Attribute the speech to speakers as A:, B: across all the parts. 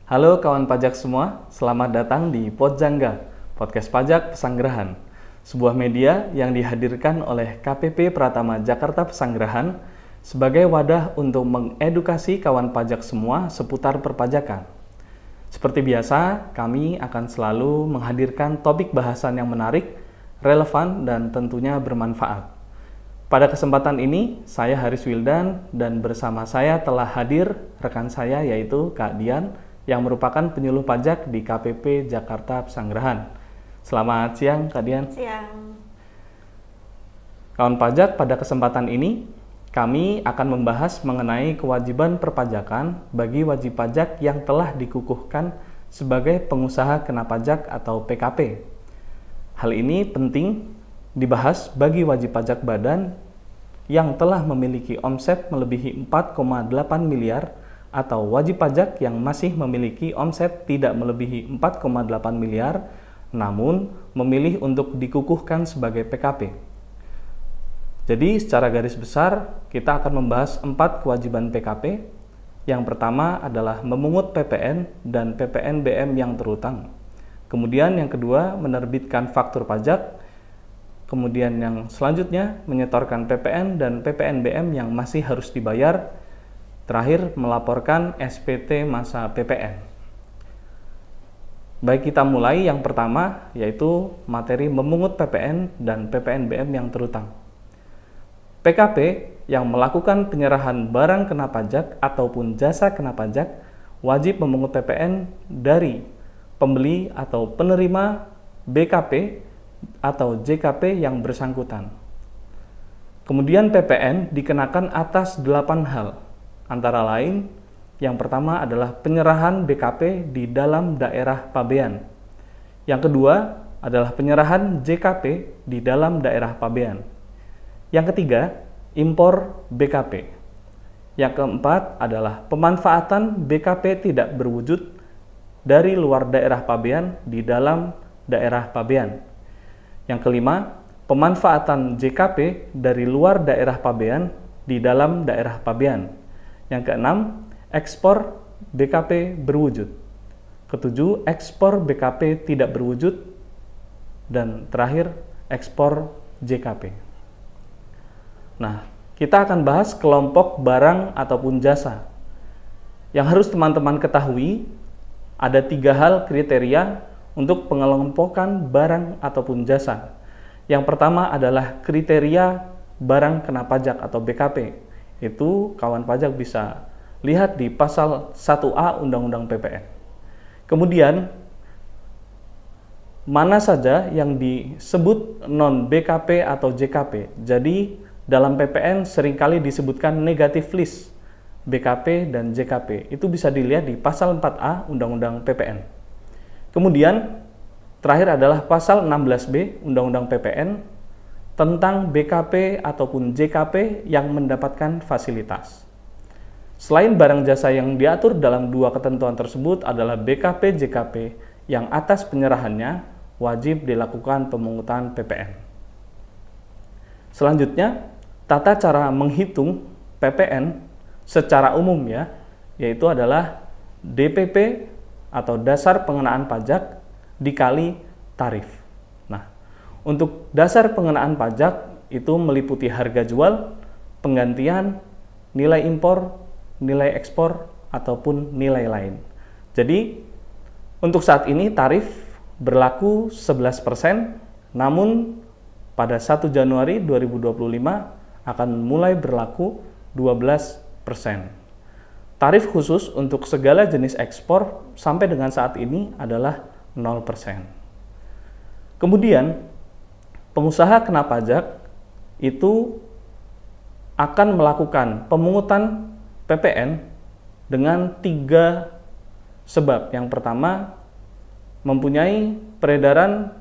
A: Halo kawan pajak semua, selamat datang di Podjangga, podcast pajak Pesanggerahan, sebuah media yang dihadirkan oleh KPP Pratama Jakarta Pesanggerahan sebagai wadah untuk mengedukasi kawan pajak semua seputar perpajakan. Seperti biasa, kami akan selalu menghadirkan topik bahasan yang menarik, relevan, dan tentunya bermanfaat. Pada kesempatan ini, saya Haris Wildan dan bersama saya telah hadir rekan saya yaitu Kak Dian yang merupakan penyuluh pajak di KPP Jakarta Pesanggerahan. Selamat siang, Kak Dian.
B: Siang.
A: Kawan pajak, pada kesempatan ini kami akan membahas mengenai kewajiban perpajakan bagi wajib pajak yang telah dikukuhkan sebagai pengusaha kena pajak atau PKP. Hal ini penting dibahas bagi wajib pajak badan yang telah memiliki omset melebihi 4,8 miliar atau wajib pajak yang masih memiliki omset tidak melebihi 4,8 miliar namun memilih untuk dikukuhkan sebagai PKP. Jadi secara garis besar kita akan membahas 4 kewajiban PKP. Yang pertama adalah memungut PPN dan PPNBM yang terutang. Kemudian yang kedua menerbitkan faktur pajak. Kemudian yang selanjutnya menyetorkan PPN dan PPNBM yang masih harus dibayar. Terakhir, melaporkan SPT masa PPN. Baik, kita mulai yang pertama, yaitu materi memungut PPN dan PPNBM yang terutang. PKP yang melakukan penyerahan barang kena pajak ataupun jasa kena pajak wajib memungut PPN dari pembeli atau penerima BKP atau JKP yang bersangkutan. Kemudian PPN dikenakan atas 8 hal. Antara lain, yang pertama adalah penyerahan BKP di dalam daerah pabean. Yang kedua adalah penyerahan JKP di dalam daerah pabean. Yang ketiga, impor BKP. Yang keempat adalah pemanfaatan BKP tidak berwujud dari luar daerah pabean di dalam daerah pabean. Yang kelima, pemanfaatan JKP dari luar daerah pabean di dalam daerah pabean. Yang keenam, ekspor BKP berwujud. Ketujuh, ekspor BKP tidak berwujud. Dan terakhir, ekspor JKP. Nah, kita akan bahas kelompok barang ataupun jasa. Yang harus teman-teman ketahui, ada 3 hal kriteria untuk pengelompokan barang ataupun jasa. Yang pertama adalah kriteria barang kena pajak atau BKP. Itu kawan pajak bisa lihat di pasal 1A Undang-Undang PPN. Kemudian, mana saja yang disebut non-BKP atau JKP. Jadi, dalam PPN seringkali disebutkan negative list BKP dan JKP. Itu bisa dilihat di pasal 4A Undang-Undang PPN. Kemudian, terakhir adalah pasal 16B Undang-Undang PPN tentang BKP ataupun JKP yang mendapatkan fasilitas. Selain barang jasa yang diatur dalam 2 ketentuan tersebut adalah BKP JKP yang atas penyerahannya wajib dilakukan pemungutan PPN. Selanjutnya, tata cara menghitung PPN secara umum yaitu adalah DPP atau dasar pengenaan pajak dikali tarif. Untuk dasar pengenaan pajak itu meliputi harga jual, penggantian, nilai impor, nilai ekspor, ataupun nilai lain. Jadi, untuk saat ini tarif berlaku 11%, namun pada 1 Januari 2025 akan mulai berlaku 12%. Tarif khusus untuk segala jenis ekspor sampai dengan saat ini adalah 0%. Kemudian, pengusaha kena pajak itu akan melakukan pemungutan PPN dengan 3 sebab. Yang pertama, mempunyai peredaran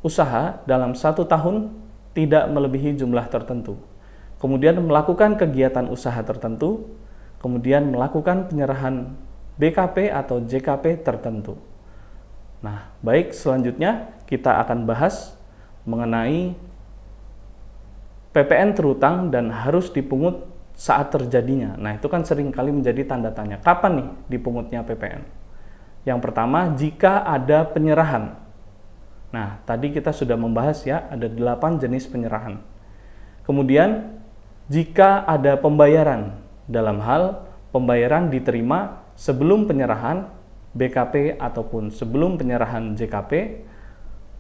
A: usaha dalam 1 tahun tidak melebihi jumlah tertentu. Kemudian melakukan kegiatan usaha tertentu, kemudian melakukan penyerahan BKP atau JKP tertentu. Nah, baik, selanjutnya kita akan bahas mengenai PPN terutang dan harus dipungut saat terjadinya. Nah, itu kan sering kali menjadi tanda tanya. Kapan nih dipungutnya PPN? Yang pertama, jika ada penyerahan. Nah, tadi kita sudah membahas ya, ada 8 jenis penyerahan. Kemudian, jika ada pembayaran, dalam hal pembayaran diterima sebelum penyerahan BKP ataupun sebelum penyerahan JKP,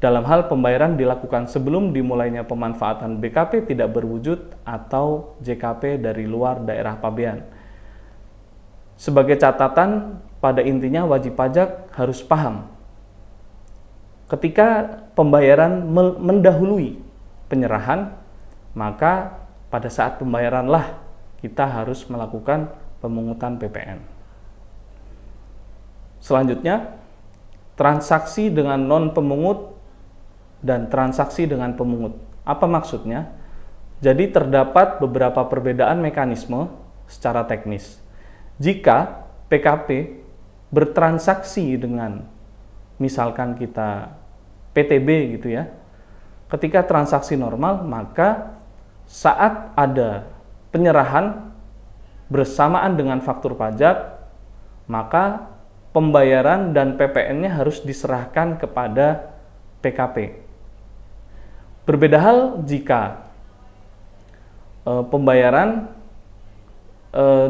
A: dalam hal pembayaran dilakukan sebelum dimulainya pemanfaatan BKP tidak berwujud atau JKP dari luar daerah pabean. Sebagai catatan, pada intinya wajib pajak harus paham ketika pembayaran mendahului penyerahan, maka pada saat pembayaranlah kita harus melakukan pemungutan PPN. Selanjutnya, transaksi dengan non-pemungut dan transaksi dengan pemungut. Apa maksudnya? Jadi terdapat beberapa perbedaan mekanisme secara teknis. Jika PKP bertransaksi dengan, misalkan kita PTB gitu ya, ketika transaksi normal, maka saat ada penyerahan bersamaan dengan faktur pajak, maka pembayaran dan PPN-nya harus diserahkan kepada PKP. Berbeda hal jika pembayaran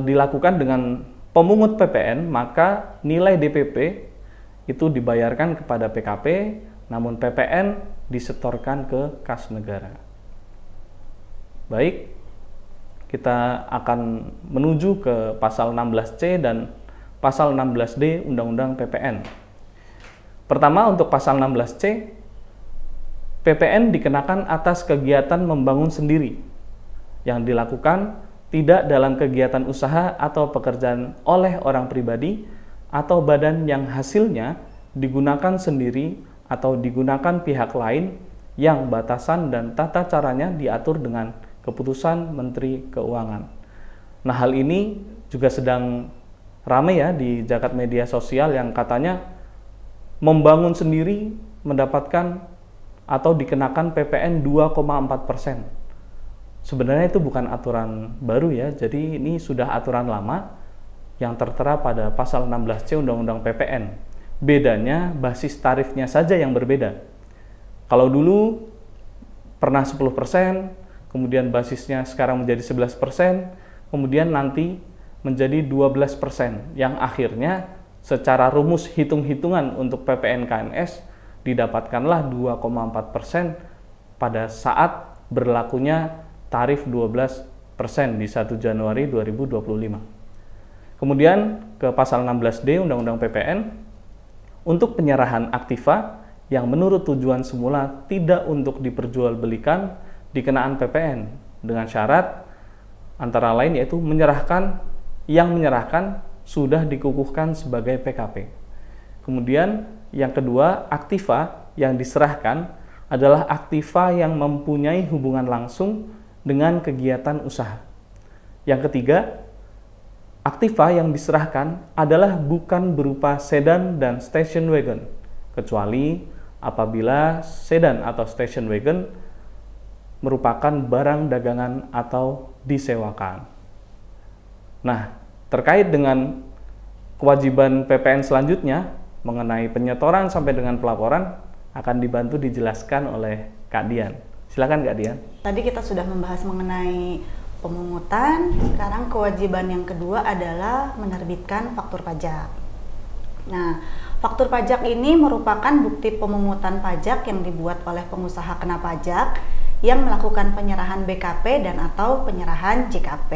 A: dilakukan dengan pemungut PPN, maka nilai DPP itu dibayarkan kepada PKP, namun PPN disetorkan ke kas negara. Baik, kita akan menuju ke pasal 16C dan pasal 16D Undang-Undang PPN. Pertama, untuk pasal 16C, PPN dikenakan atas kegiatan membangun sendiri yang dilakukan tidak dalam kegiatan usaha atau pekerjaan oleh orang pribadi atau badan yang hasilnya digunakan sendiri atau digunakan pihak lain yang batasan dan tata caranya diatur dengan keputusan Menteri Keuangan. Nah, hal ini juga sedang ramai ya di jagat media sosial yang katanya membangun sendiri mendapatkan atau dikenakan PPN 2,4%. Sebenarnya itu bukan aturan baru ya, jadi ini sudah aturan lama yang tertera pada pasal 16C Undang-Undang PPN. Bedanya basis tarifnya saja yang berbeda. Kalau dulu pernah 10%, kemudian basisnya sekarang menjadi 11%, kemudian nanti menjadi 12%, yang akhirnya secara rumus hitung-hitungan untuk PPN KNS didapatkanlah 2,4% pada saat berlakunya tarif 12% di 1 Januari 2025. Kemudian ke pasal 16D Undang-Undang PPN, untuk penyerahan aktiva yang menurut tujuan semula tidak untuk diperjualbelikan dikenaan PPN dengan syarat antara lain yaitu yang menyerahkan sudah dikukuhkan sebagai PKP. Kemudian yang kedua, aktiva yang diserahkan adalah aktiva yang mempunyai hubungan langsung dengan kegiatan usaha. Yang ketiga, aktiva yang diserahkan adalah bukan berupa sedan dan station wagon, kecuali apabila sedan atau station wagon merupakan barang dagangan atau disewakan. Nah, terkait dengan kewajiban PPN selanjutnya mengenai penyetoran sampai dengan pelaporan akan dibantu dijelaskan oleh Kak Dian. Silakan Kak Dian.
B: Tadi kita sudah membahas mengenai pemungutan, sekarang kewajiban yang kedua adalah menerbitkan faktur pajak. Nah, faktur pajak ini merupakan bukti pemungutan pajak yang dibuat oleh pengusaha kena pajak yang melakukan penyerahan BKP dan atau penyerahan JKP.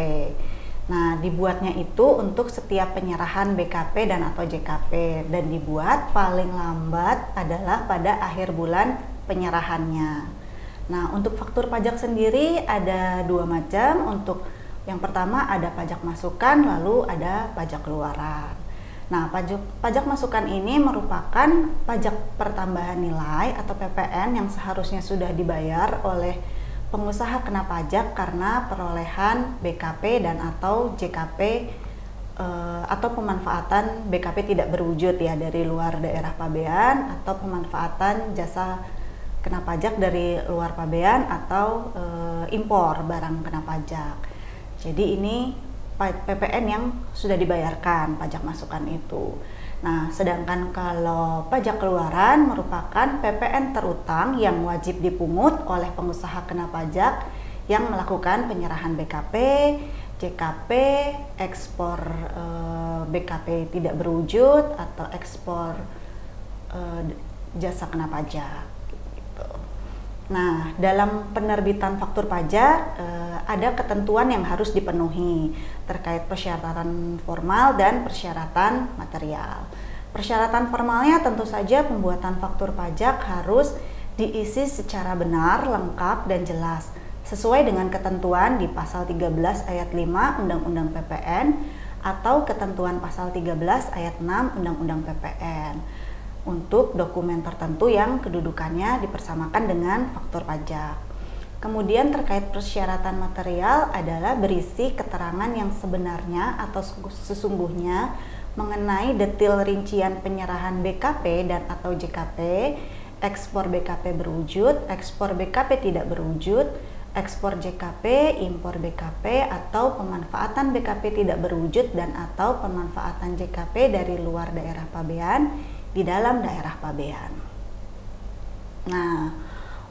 B: Nah, dibuatnya itu untuk setiap penyerahan BKP dan atau JKP dan dibuat paling lambat adalah pada akhir bulan penyerahannya. Nah, untuk faktur pajak sendiri ada dua macam. Untuk yang pertama ada pajak masukan, lalu ada pajak keluaran. Nah, pajak masukan ini merupakan pajak pertambahan nilai atau PPN yang seharusnya sudah dibayar oleh pengusaha kena pajak karena perolehan BKP dan atau JKP atau pemanfaatan BKP tidak berwujud ya dari luar daerah pabean atau pemanfaatan jasa kena pajak dari luar pabean atau impor barang kena pajak. Jadi ini PPN yang sudah dibayarkan pajak masukan itu. Nah, sedangkan kalau pajak keluaran merupakan PPN terutang yang wajib dipungut oleh pengusaha kena pajak yang melakukan penyerahan BKP, JKP, ekspor BKP tidak berwujud atau ekspor jasa kena pajak. Gitu. Nah, dalam penerbitan faktur pajak ada ketentuan yang harus dipenuhi terkait persyaratan formal dan persyaratan material. Persyaratan formalnya tentu saja pembuatan faktur pajak harus diisi secara benar, lengkap, dan jelas sesuai dengan ketentuan di pasal 13 ayat 5 Undang-Undang PPN atau ketentuan pasal 13 ayat 6 Undang-Undang PPN untuk dokumen tertentu yang kedudukannya dipersamakan dengan faktur pajak. Kemudian terkait persyaratan material adalah berisi keterangan yang sebenarnya atau sesungguhnya mengenai detail rincian penyerahan BKP dan atau JKP, ekspor BKP berwujud, ekspor BKP tidak berwujud, ekspor JKP, impor BKP, atau pemanfaatan BKP tidak berwujud dan atau pemanfaatan JKP dari luar daerah pabean di dalam daerah pabean. Nah,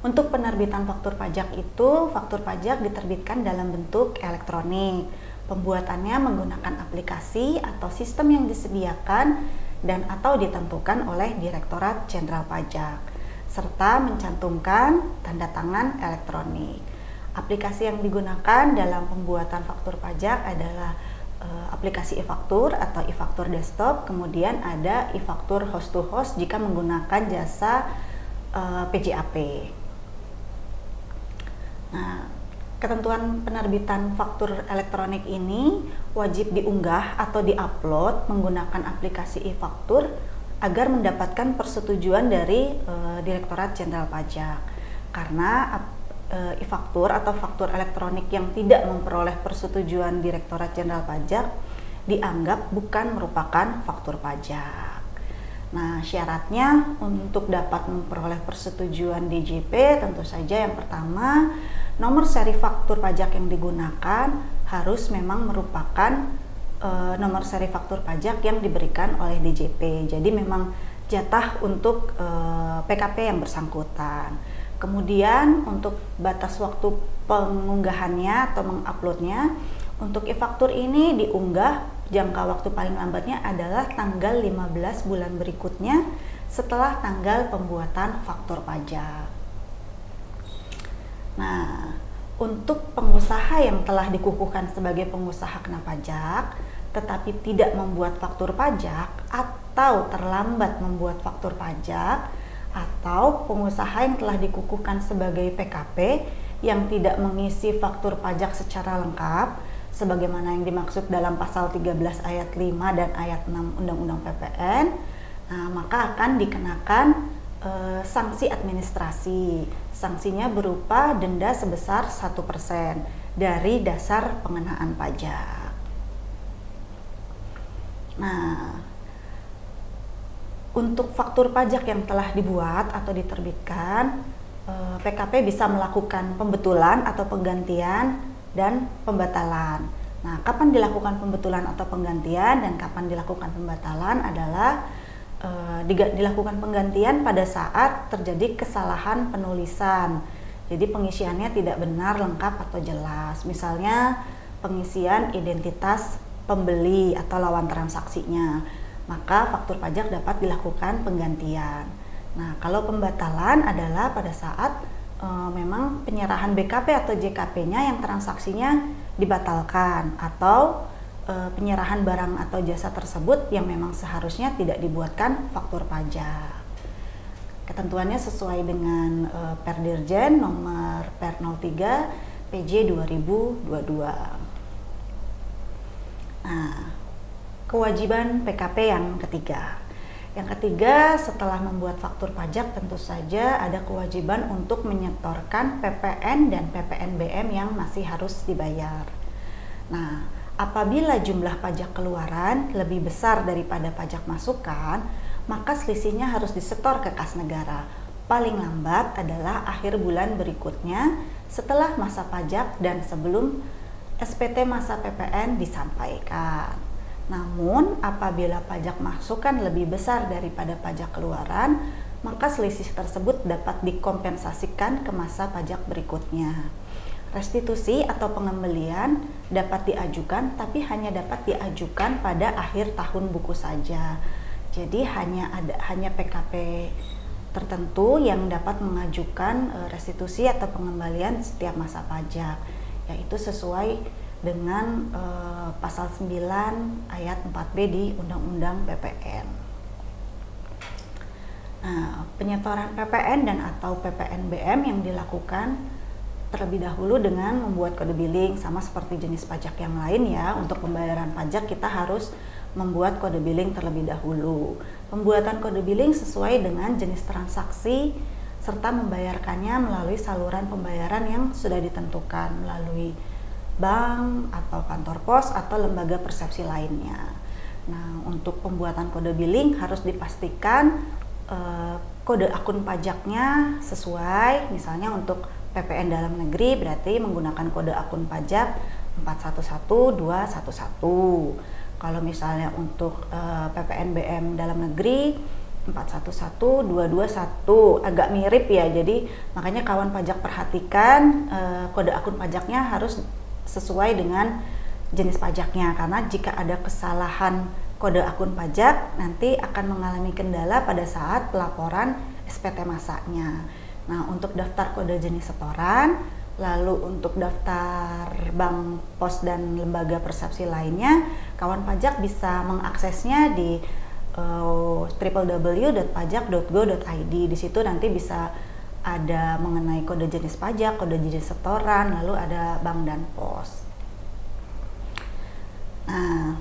B: untuk penerbitan faktur pajak itu, faktur pajak diterbitkan dalam bentuk elektronik. Pembuatannya menggunakan aplikasi atau sistem yang disediakan dan atau ditentukan oleh Direktorat Jenderal Pajak, serta mencantumkan tanda tangan elektronik. Aplikasi yang digunakan dalam pembuatan faktur pajak adalah aplikasi e-faktur atau e-faktur desktop, kemudian ada e-faktur host to host jika menggunakan jasa PJAP. Nah, ketentuan penerbitan faktur elektronik ini wajib diunggah atau diupload menggunakan aplikasi e-faktur agar mendapatkan persetujuan dari Direktorat Jenderal Pajak. Karena e-faktur atau faktur elektronik yang tidak memperoleh persetujuan Direktorat Jenderal Pajak dianggap bukan merupakan faktur pajak. Nah, syaratnya untuk dapat memperoleh persetujuan DJP tentu saja yang pertama, nomor seri faktur pajak yang digunakan harus memang merupakan nomor seri faktur pajak yang diberikan oleh DJP. Jadi memang jatah untuk PKP yang bersangkutan. Kemudian untuk batas waktu pengunggahannya atau menguploadnya, untuk e-faktur ini diunggah jangka waktu paling lambatnya adalah tanggal 15 bulan berikutnya setelah tanggal pembuatan faktur pajak. Nah, untuk pengusaha yang telah dikukuhkan sebagai pengusaha kena pajak tetapi tidak membuat faktur pajak atau terlambat membuat faktur pajak, atau pengusaha yang telah dikukuhkan sebagai PKP yang tidak mengisi faktur pajak secara lengkap sebagaimana yang dimaksud dalam pasal 13 ayat 5 dan ayat 6 Undang-Undang PPN, nah, maka akan dikenakan sanksi administrasi. Sanksinya berupa denda sebesar 1% dari dasar pengenaan pajak. Nah, untuk faktur pajak yang telah dibuat atau diterbitkan, PKP bisa melakukan pembetulan atau penggantian dan pembatalan. Nah, kapan dilakukan pembetulan atau penggantian dan kapan dilakukan pembatalan adalah dilakukan penggantian pada saat terjadi kesalahan penulisan. Jadi pengisiannya tidak benar, lengkap atau jelas. Misalnya pengisian identitas pembeli atau lawan transaksinya, maka faktur pajak dapat dilakukan penggantian. Nah, kalau pembatalan adalah pada saat memang penyerahan BKP atau JKP-nya yang transaksinya dibatalkan atau penyerahan barang atau jasa tersebut yang memang seharusnya tidak dibuatkan faktur pajak. Ketentuannya sesuai dengan Perdirjen nomor Per 03 PJ 2022. Nah, kewajiban PKP yang ketiga. Yang ketiga, setelah membuat faktur pajak tentu saja ada kewajiban untuk menyetorkan PPN dan PPNBM yang masih harus dibayar. Nah, apabila jumlah pajak keluaran lebih besar daripada pajak masukan, maka selisihnya harus disetor ke kas negara. Paling lambat adalah akhir bulan berikutnya setelah masa pajak dan sebelum SPT masa PPN disampaikan. Namun, apabila pajak masukan lebih besar daripada pajak keluaran, maka selisih tersebut dapat dikompensasikan ke masa pajak berikutnya. Restitusi atau pengembalian dapat diajukan, tapi hanya dapat diajukan pada akhir tahun buku saja. Jadi hanya PKP tertentu yang dapat mengajukan restitusi atau pengembalian setiap masa pajak, yaitu sesuai dengan pasal 9 ayat 4B di Undang-Undang PPN. Nah, penyetoran PPN dan atau PPNBM yang dilakukan terlebih dahulu dengan membuat kode billing, sama seperti jenis pajak yang lain ya. Untuk pembayaran pajak kita harus membuat kode billing terlebih dahulu. Pembuatan kode billing sesuai dengan jenis transaksi serta membayarkannya melalui saluran pembayaran yang sudah ditentukan melalui bank atau kantor pos atau lembaga persepsi lainnya. Nah, untuk pembuatan kode billing harus dipastikan kode akun pajaknya sesuai. Misalnya untuk PPN dalam negeri berarti menggunakan kode akun pajak 411211. Kalau misalnya untuk PPNBM dalam negeri 411221, agak mirip ya. Jadi makanya kawan pajak perhatikan kode akun pajaknya harus sesuai dengan jenis pajaknya, karena jika ada kesalahan kode akun pajak nanti akan mengalami kendala pada saat pelaporan SPT masanya. Nah, untuk daftar kode jenis setoran, lalu untuk daftar bank, pos, dan lembaga persepsi lainnya, kawan pajak bisa mengaksesnya di www.pajak.go.id. Di situ nanti bisa ada mengenai kode jenis pajak, kode jenis setoran, lalu ada bank dan pos. Nah,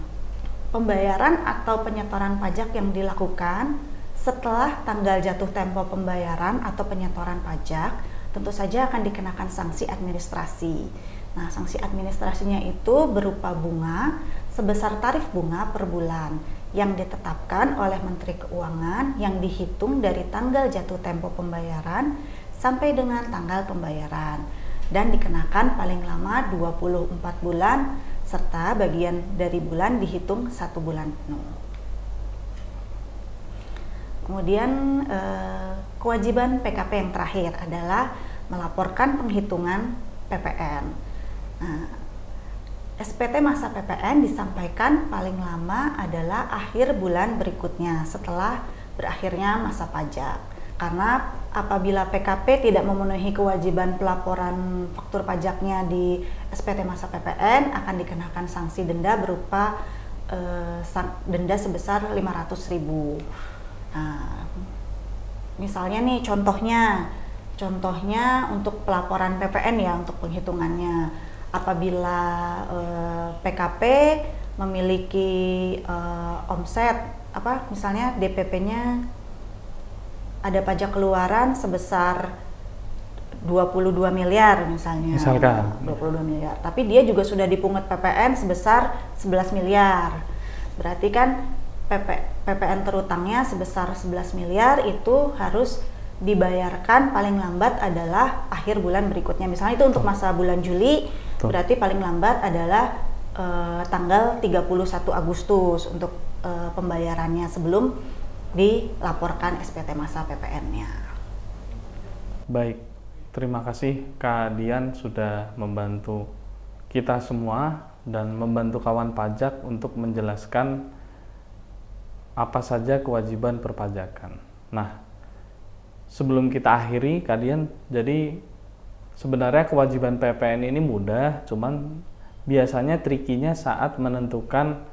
B: pembayaran atau penyetoran pajak yang dilakukan setelah tanggal jatuh tempo pembayaran atau penyetoran pajak tentu saja akan dikenakan sanksi administrasi. Nah, sanksi administrasinya itu berupa bunga sebesar tarif bunga per bulan yang ditetapkan oleh Menteri Keuangan yang dihitung dari tanggal jatuh tempo pembayaran sampai dengan tanggal pembayaran dan dikenakan paling lama 24 bulan serta bagian dari bulan dihitung 1 bulan penuh. Kemudian kewajiban PKP yang terakhir adalah melaporkan penghitungan PPN. Nah, SPT masa PPN disampaikan paling lama adalah akhir bulan berikutnya setelah berakhirnya masa pajak. Karena apabila PKP tidak memenuhi kewajiban pelaporan faktur pajaknya di SPT masa PPN akan dikenakan sanksi denda berupa denda sebesar 500.000. Nah, misalnya nih contohnya untuk pelaporan PPN ya, untuk penghitungannya, apabila PKP memiliki omset misalnya DPP-nya ada pajak keluaran sebesar 22 miliar misalnya.
A: Misalkan
B: 22 miliar. Tapi dia juga sudah dipungut PPN sebesar 11 miliar. Berarti kan PPN terutangnya sebesar 11 miliar itu harus dibayarkan paling lambat adalah akhir bulan berikutnya. Misalnya itu untuk masa bulan Juli, berarti paling lambat adalah tanggal 31 Agustus untuk pembayarannya sebelum dilaporkan SPT masa PPN-nya.
A: Baik, terima kasih Kak Dian sudah membantu kita semua dan membantu kawan pajak untuk menjelaskan apa saja kewajiban perpajakan. Nah, sebelum kita akhiri, Kak Dian, jadi sebenarnya kewajiban PPN ini mudah, cuman biasanya trikinya saat menentukan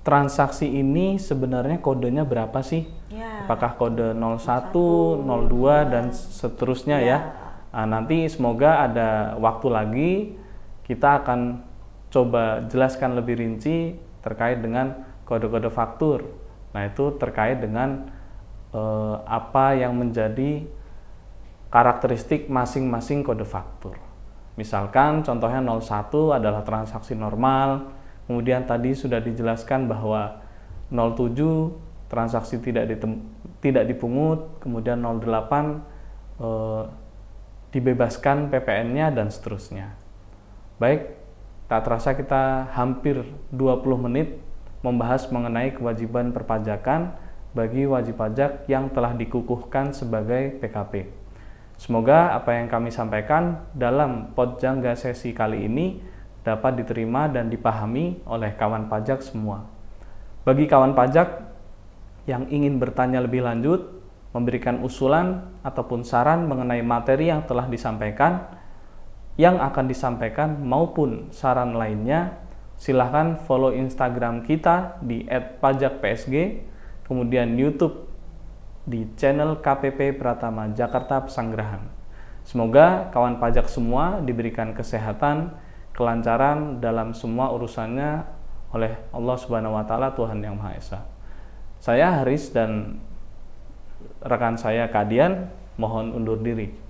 A: transaksi ini sebenarnya kodenya berapa sih?
B: Ya.
A: Apakah kode 01, 02, dan seterusnya ya? Nah, nanti semoga ada waktu lagi kita akan coba jelaskan lebih rinci terkait dengan kode-kode faktur. Nah, itu terkait dengan apa yang menjadi karakteristik masing-masing kode faktur. Misalkan contohnya 01 adalah transaksi normal, kemudian tadi sudah dijelaskan bahwa 07 transaksi tidak dipungut, kemudian 08 dibebaskan PPN-nya dan seterusnya. Baik, tak terasa kita hampir 20 menit membahas mengenai kewajiban perpajakan bagi wajib pajak yang telah dikukuhkan sebagai PKP. Semoga apa yang kami sampaikan dalam Podjangga sesi kali ini dapat diterima dan dipahami oleh kawan pajak semua. Bagi kawan pajak yang ingin bertanya lebih lanjut, memberikan usulan ataupun saran mengenai materi yang telah disampaikan, yang akan disampaikan maupun saran lainnya, silahkan follow Instagram kita di @pajakpsg, kemudian YouTube di channel KPP Pratama Jakarta Pesanggerahan. Semoga kawan pajak semua diberikan kesehatan, kelancaran dalam semua urusannya oleh Allah Subhanahu wa taala, Tuhan yang Maha Esa. Saya Haris dan rekan saya Kadian mohon undur diri.